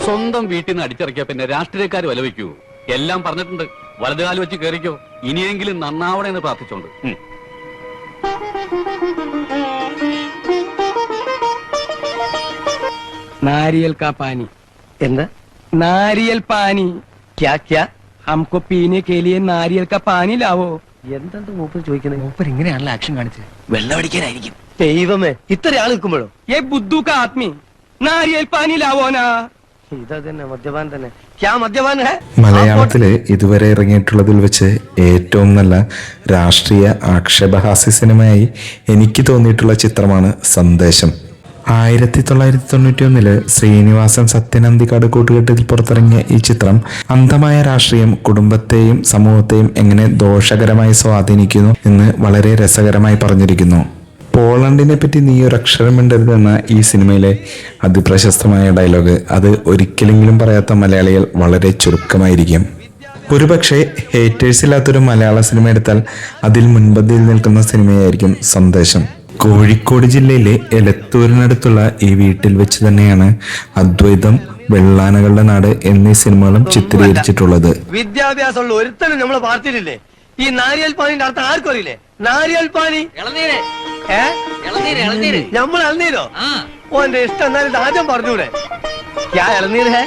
സ്വന്തം വീട്ടിൽ നിന്ന് അടിച്ചിറക്കിയ പിന്നെ രാഷ്ട്രീയക്കാർ വില വയ്ക്കൂ. എല്ലാം പറഞ്ഞിട്ടുണ്ട്. വലതുകാലം വെച്ച് കയറിക്കോ. ഇനിയെങ്കിലും നന്നാവണേ എന്ന് പ്രാർത്ഥിച്ചോണ്ട്. नारियल का पानी എന്താ नारियल पानी ക്യാ ക്യാ हमको पीने के लिए नारियल का पानी लावो. എന്തെന്ത് മൂപ്പർ ചോദിക്കുന്നത്? മൂപ്പർ ഇങ്ങനെയാണല്ലോ ആക്ഷൻ കാണിച്ചത്. വെള്ളം അടിക്കാനായിരിക്കും. ദൈവമേ, ഇത്ര ആൾ നിൽക്കുമ്പോഴോ? ये बुद्धू का आदमी नारियल पानी लावो ना. ഇതാ തന്നെ മദ്യപാൻ തന്നെ. ക്യാ മദ്യപാൻ ഹേ? മലയാളത്തില് ഇതുവരെ ഇറങ്ങിയിട്ടുള്ളതിൽ വെച്ച് ഏറ്റവും നല്ല രാഷ്ട്രീയ ആക്ഷേപഹാസ്യ സിനിമയായി എനിക്ക് തോന്നിയിട്ടുള്ള ചിത്രമാണ് സന്ദേശം. 1991 ശ്രീനിവാസൻ സത്യനന്ദിക്കാട് കൂട്ടുകെട്ടിൽ പുറത്തിറങ്ങിയ ഈ ചിത്രം അന്ധമായ രാഷ്ട്രീയം കുടുംബത്തെയും സമൂഹത്തെയും എങ്ങനെ ദോഷകരമായി സ്വാധീനിക്കുന്നു എന്ന് വളരെ രസകരമായി പറഞ്ഞിരിക്കുന്നു. പോളണ്ടിനെ പറ്റി നീ ഒരക്ഷരം മിണ്ടരുതെന്ന ഈ സിനിമയിലെ അതിപ്രശസ്തമായ ഡയലോഗ് അത് ഒരിക്കലെങ്കിലും പറയാത്ത മലയാളികൾ വളരെ ചുരുക്കമായിരിക്കും. ഒരുപക്ഷെ ഹേറ്റേഴ്സ് ഇല്ലാത്തൊരു മലയാള സിനിമ എടുത്താൽ അതിൽ മുൻപന്തിയിൽ നിൽക്കുന്ന സിനിമയായിരിക്കും സന്ദേശം. കോഴിക്കോട് ജില്ലയിലെ എലത്തൂരിനടുത്തുള്ള ഈ വീട്ടിൽ വെച്ച് തന്നെയാണ് അദ്വൈതം, വെള്ളാനകളുടെ നാട് എന്നീ സിനിമകളും ചിത്രീകരിച്ചിട്ടുള്ളത്. വിദ്യാഭ്യാസമുള്ള ഒരുത്തനും നമ്മളെ പാർട്ടിയിലില്ലേ? ഈ നാരിയൽ പാനിന്റെ അർത്ഥം ആർക്കും അറിയില്ലേ? നാരിയൽ പാനി നമ്മൾ ഇളനീരോ? ഓന്റെ ഇഷ്ടം എന്നാലും ആദ്യം പറഞ്ഞൂടെ? ക്യാ ഇളനീര് ഹേ?